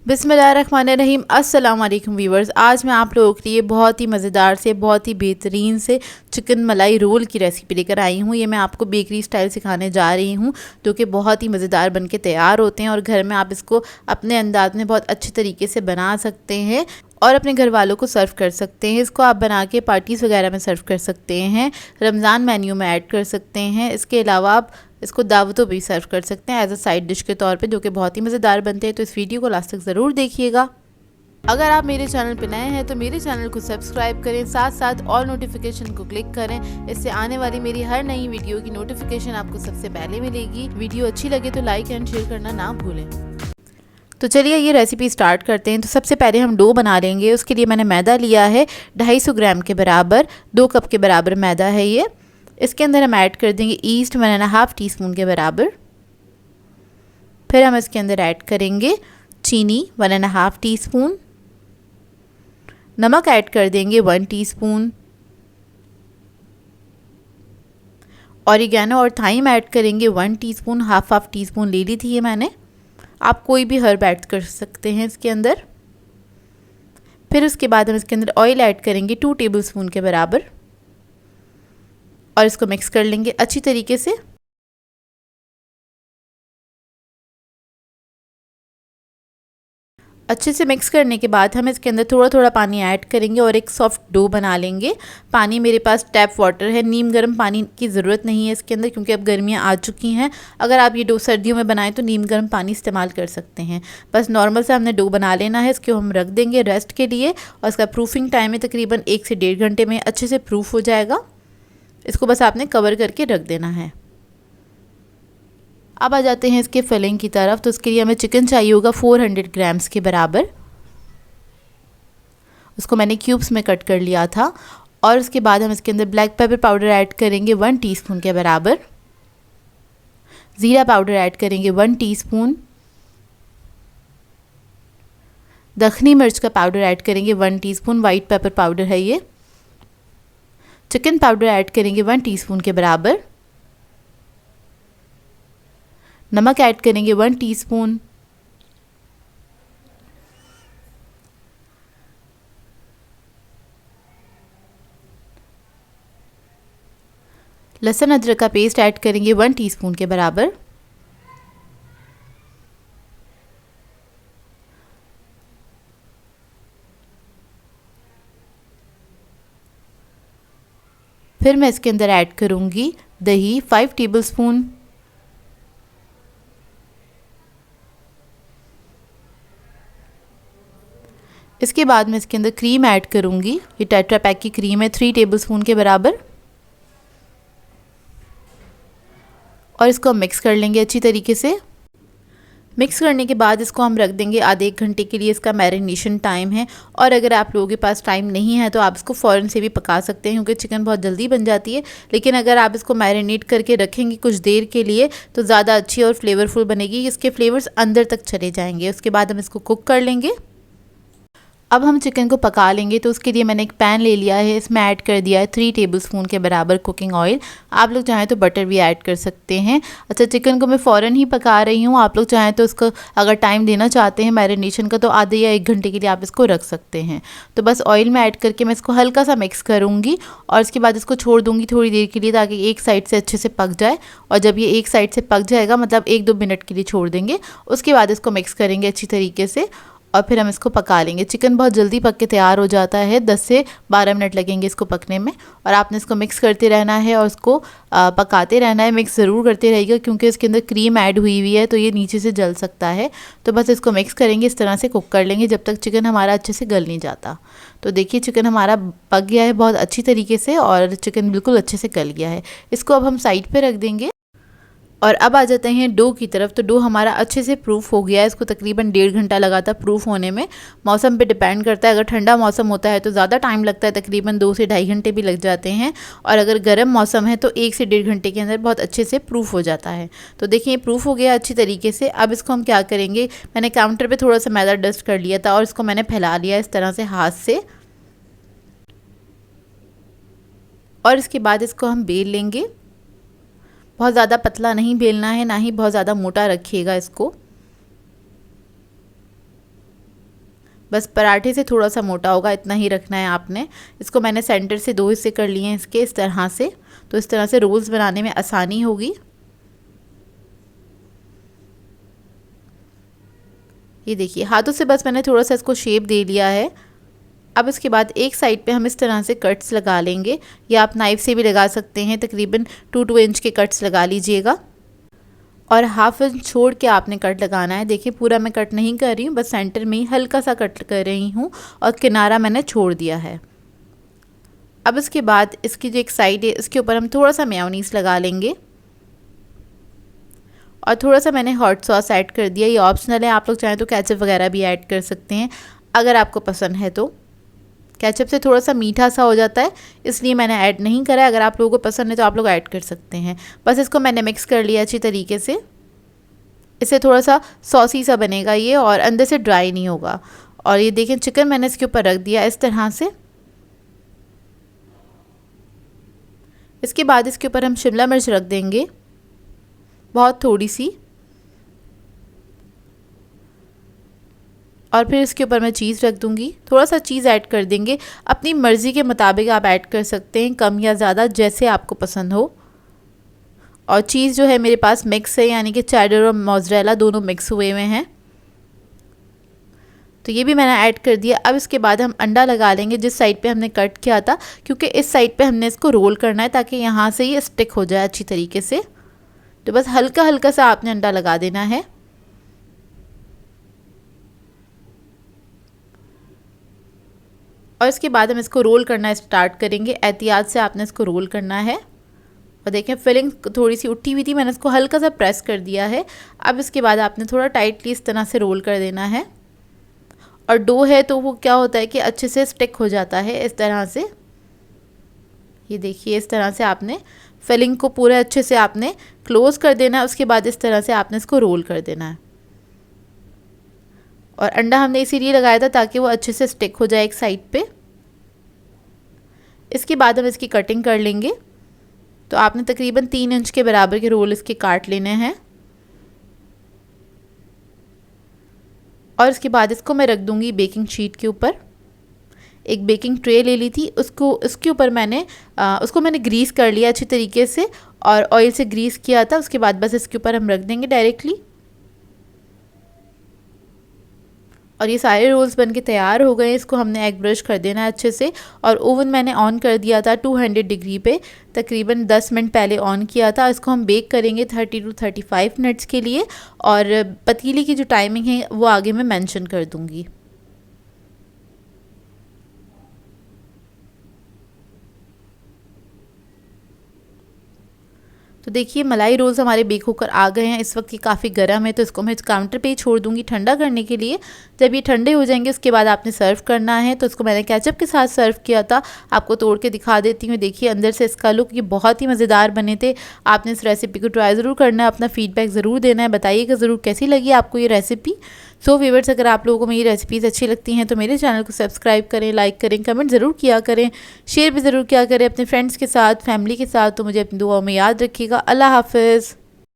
बिस्मिल्लाहिर्रहमानिर्रहीम। अस्सलाम वालेकुम व्यूवर्स। आज मैं आप लोगों के लिए बहुत ही मज़ेदार से बहुत ही बेहतरीन से चिकन मलाई रोल की रेसिपी लेकर आई हूँ। ये मैं आपको बेकरी स्टाइल सिखाने जा रही हूँ, जो कि बहुत ही मज़ेदार बनके तैयार होते हैं और घर में आप इसको अपने अंदाज में बहुत अच्छे तरीके से बना सकते हैं और अपने घर वालों को सर्व कर सकते हैं। इसको आप बना के पार्टीज़ वगैरह में सर्व कर सकते हैं, रमज़ान मेन्यू में ऐड कर सकते हैं। इसके अलावा आप इसको दावतों भी सर्व कर सकते हैं एज अ साइड डिश के तौर पे, जो कि बहुत ही मज़ेदार बनते हैं। तो इस वीडियो को लास्ट तक ज़रूर देखिएगा। अगर आप मेरे चैनल पर नए हैं तो मेरे चैनल को सब्सक्राइब करें, साथ साथ ऑल नोटिफिकेशन को क्लिक करें। इससे आने वाली मेरी हर नई वीडियो की नोटिफिकेशन आपको सबसे पहले मिलेगी। वीडियो अच्छी लगे तो लाइक एंड शेयर करना ना भूलें। तो चलिए ये रेसिपी स्टार्ट करते हैं। तो सबसे पहले हम डो बना लेंगे। उसके लिए मैंने मैदा लिया है 250 ग्राम के बराबर, 2 कप के बराबर मैदा है ये। इसके अंदर हम ऐड कर देंगे ईस्ट 1.5 टीस्पून के बराबर। फिर हम इसके अंदर ऐड करेंगे चीनी 1.5 टीस्पून। नमक ऐड कर देंगे 1 टीस्पून। ऑरिगेनो और थाइम ऐड करेंगे 1 टीस्पून, हाफ टीस्पून ले ली थी ये मैंने। आप कोई भी हर्ब ऐड कर सकते हैं इसके अंदर। फिर उसके बाद हम इसके अंदर ऑयल ऐड करेंगे 2 टेबलस्पून के बराबर और इसको मिक्स कर लेंगे अच्छी तरीके से। अच्छे से मिक्स करने के बाद हम इसके अंदर थोड़ा थोड़ा पानी ऐड करेंगे और एक सॉफ्ट डो बना लेंगे। पानी मेरे पास टैप वाटर है, नीम गर्म पानी की ज़रूरत नहीं है इसके अंदर, क्योंकि अब गर्मियाँ आ चुकी हैं। अगर आप ये डो सर्दियों में बनाएं तो नीम गर्म पानी इस्तेमाल कर सकते हैं। बस नॉर्मल से हमने डो बना लेना है। इसको हम रख देंगे रेस्ट के लिए और इसका प्रूफिंग टाइम है तकरीबन 1 से 1.5 घंटे में अच्छे से प्रूफ हो जाएगा। इसको बस आपने कवर करके रख देना है। अब आ जाते हैं इसके फिलिंग की तरफ। तो उसके लिए हमें चिकन चाहिए होगा 400 ग्राम्स के बराबर। उसको मैंने क्यूब्स में कट कर लिया था। और उसके बाद हम इसके अंदर ब्लैक पेपर पाउडर ऐड करेंगे 1 टीस्पून के बराबर। ज़ीरा पाउडर ऐड करेंगे 1 टीस्पून। दखनी मिर्च का पाउडर ऐड करेंगे 1 टीस्पून, वाइट पेपर पाउडर है ये। चिकन पाउडर ऐड करेंगे 1 टीस्पून के बराबर। नमक ऐड करेंगे 1 टीस्पून। लहसुन अदरक का पेस्ट ऐड करेंगे 1 टीस्पून के बराबर। फिर मैं इसके अंदर ऐड करूंगी दही 5 टेबलस्पून। इसके बाद मैं इसके अंदर क्रीम ऐड करूंगी। ये टेट्रा पैक की क्रीम है 3 टेबलस्पून के बराबर और इसको हम मिक्स कर लेंगे अच्छी तरीके से। मिक्स करने के बाद इसको हम रख देंगे आधे 1 घंटे के लिए। इसका मैरिनेशन टाइम है। और अगर आप लोगों के पास टाइम नहीं है तो आप इसको फ़ौरन से भी पका सकते हैं, क्योंकि चिकन बहुत जल्दी बन जाती है। लेकिन अगर आप इसको मैरिनेट करके रखेंगे कुछ देर के लिए तो ज़्यादा अच्छी और फ्लेवरफुल बनेगी। इसके फ्लेवर्स अंदर तक चले जाएंगे। उसके बाद हम इसको कुक कर लेंगे। अब हम चिकन को पका लेंगे। तो उसके लिए मैंने एक पैन ले लिया है। इसमें ऐड कर दिया है 3 टेबलस्पून के बराबर कुकिंग ऑयल। आप लोग चाहें तो बटर भी ऐड कर सकते हैं। अच्छा, चिकन को मैं फ़ौरन ही पका रही हूँ। आप लोग चाहें तो उसको अगर टाइम देना चाहते हैं मैरिनेशन का तो आधे या 1 घंटे के लिए आप इसको रख सकते हैं। तो बस ऑयल में ऐड करके मैं इसको हल्का सा मिक्स करूँगी और इसके बाद इसको छोड़ दूँगी थोड़ी देर के लिए, ताकि एक साइड से अच्छे से पक जाए। और जब ये एक साइड से पक जाएगा, मतलब 1-2 मिनट के लिए छोड़ देंगे, उसके बाद इसको मिक्स करेंगे अच्छी तरीके से और फिर हम इसको पका लेंगे। चिकन बहुत जल्दी पक के तैयार हो जाता है, 10 से 12 मिनट लगेंगे इसको पकने में। और आपने इसको मिक्स करते रहना है और उसको पकाते रहना है। मिक्स ज़रूर करते रहिएगा, क्योंकि इसके अंदर क्रीम ऐड हुई हुई है तो ये नीचे से जल सकता है। तो बस इसको मिक्स करेंगे, इस तरह से कुक कर लेंगे जब तक चिकन हमारा अच्छे से गल नहीं जाता। तो देखिए चिकन हमारा पक गया है बहुत अच्छी तरीके से और चिकन बिल्कुल अच्छे से गल गया है। इसको अब हम साइड पर रख देंगे। और अब आ जाते हैं डो की तरफ। तो डो हमारा अच्छे से प्रूफ हो गया है। इसको तकरीबन 1.5 घंटा लगा था प्रूफ होने में। मौसम पे डिपेंड करता है। अगर ठंडा मौसम होता है तो ज़्यादा टाइम लगता है, तकरीबन 2 से 2.5 घंटे भी लग जाते हैं। और अगर गर्म मौसम है तो 1 से 1.5 घंटे के अंदर बहुत अच्छे से प्रूफ हो जाता है। तो देखिए प्रूफ हो गया अच्छी तरीके से। अब इसको हम क्या करेंगे, मैंने काउंटर पर थोड़ा सा मैदा डस्ट कर लिया था और इसको मैंने फैला लिया इस तरह से हाथ से। और इसके बाद इसको हम बेल लेंगे। बहुत ज़्यादा पतला नहीं बेलना है, ना ही बहुत ज़्यादा मोटा रखिएगा इसको। बस पराठे से थोड़ा सा मोटा होगा, इतना ही रखना है आपने। इसको मैंने सेंटर से 2 हिस्से कर लिए हैं इसके, इस तरह से। तो इस तरह से रोल्स बनाने में आसानी होगी। ये देखिए हाथों से बस मैंने थोड़ा सा इसको शेप दे लिया है। अब इसके बाद एक साइड पे हम इस तरह से कट्स लगा लेंगे, या आप नाइफ़ से भी लगा सकते हैं। तकरीबन 2-2 इंच के कट्स लगा लीजिएगा और हाफ इंच छोड़ के आपने कट लगाना है। देखिए पूरा मैं कट नहीं कर रही हूँ, बस सेंटर में ही हल्का सा कट कर रही हूँ और किनारा मैंने छोड़ दिया है। अब इसके बाद इसकी जो एक साइड है इसके ऊपर हम थोड़ा सा मेयोनीज़ लगा लेंगे और थोड़ा सा मैंने हॉट सॉस ऐड कर दिया। ये ऑप्शनल है, आप लोग चाहें तो केचप वगैरह भी ऐड कर सकते हैं अगर आपको पसंद है तो। केचप से थोड़ा सा मीठा सा हो जाता है, इसलिए मैंने ऐड नहीं करा है। अगर आप लोगों को पसंद है तो आप लोग ऐड कर सकते हैं। बस इसको मैंने मिक्स कर लिया अच्छी तरीके से। इससे थोड़ा सा सॉसी सा बनेगा ये और अंदर से ड्राई नहीं होगा। और ये देखें चिकन मैंने इसके ऊपर रख दिया इस तरह से। इसके बाद इसके ऊपर हम शिमला मिर्च रख देंगे, बहुत थोड़ी सी। और फिर इसके ऊपर मैं चीज़ रख दूँगी, थोड़ा सा चीज़ ऐड कर देंगे। अपनी मर्ज़ी के मुताबिक आप ऐड कर सकते हैं, कम या ज़्यादा जैसे आपको पसंद हो। और चीज़ जो है मेरे पास मिक्स है, यानी कि चेडर और मोज़रेला दोनों मिक्स हुए हुए हैं, तो ये भी मैंने ऐड कर दिया। अब इसके बाद हम अंडा लगा लेंगे जिस साइड पे हमने कट किया था, क्योंकि इस साइड पे हमने इसको रोल करना है ताकि यहाँ से ये स्टिक हो जाए अच्छी तरीके से। तो बस हल्का हल्का सा आपने अंडा लगा देना है। और इसके बाद हम इसको रोल करना स्टार्ट करेंगे। एहतियात से आपने इसको रोल करना है। और देखें फिलिंग थोड़ी सी उठी हुई थी, मैंने इसको हल्का सा प्रेस कर दिया है। अब इसके बाद आपने थोड़ा टाइटली इस तरह से रोल कर देना है। और डो है तो वो क्या होता है कि अच्छे से स्टिक हो जाता है इस तरह से। ये देखिए इस तरह से आपने फिलिंग को पूरे अच्छे से आपने क्लोज कर देना है। उसके बाद इस तरह से आपने इसको रोल कर देना है। और अंडा हमने इसीलिए लगाया था ताकि वो अच्छे से स्टिक हो जाए एक साइड पे। इसके बाद हम इसकी कटिंग कर लेंगे। तो आपने तकरीबन 3 इंच के बराबर के रोल इसके काट लेने हैं। और इसके बाद इसको मैं रख दूंगी बेकिंग शीट के ऊपर। एक बेकिंग ट्रे ले ली थी, उसके ऊपर मैंने उसको मैंने ग्रीस कर लिया अच्छी तरीके से और ऑयल से ग्रीस किया था। उसके बाद बस इसके ऊपर हम रख देंगे डायरेक्टली। और ये सारे रोल्स बनके तैयार हो गए। इसको हमने एग ब्रश कर देना है अच्छे से। और ओवन मैंने ऑन कर दिया था 200 डिग्री पे, तकरीबन 10 मिनट पहले ऑन किया था। इसको हम बेक करेंगे 30 to 35 मिनट्स के लिए। और पतीली की जो टाइमिंग है वो आगे मैं मेंशन कर दूँगी। तो देखिए मलाई रोल्स हमारे बेक होकर आ गए हैं। इस वक्त ये काफ़ी गर्म है तो इसको मैं काउंटर पे ही छोड़ दूंगी ठंडा करने के लिए। जब ये ठंडे हो जाएंगे उसके बाद आपने सर्व करना है। तो इसको मैंने केचप के साथ सर्व किया था, आपको तोड़ के दिखा देती हूँ। देखिए अंदर से इसका लुक, ये बहुत ही मज़ेदार बने थे। आपने इस रेसिपी को ट्राई ज़रूर करना है, अपना फीडबैक ज़रूर देना है, बताइएगा ज़रूर कैसी लगी आपको ये रेसिपी। सो व्यूअर्स, अगर आप लोगों को मेरी रेसिपीज़ अच्छी लगती हैं तो मेरे चैनल को सब्सक्राइब करें, लाइक करें, कमेंट ज़रूर किया करें, शेयर भी ज़रूर किया करें अपने फ्रेंड्स के साथ, फैमिली के साथ। तो मुझे अपनी दुआओं में याद रखिएगा। अल्लाह हाफ़िज़।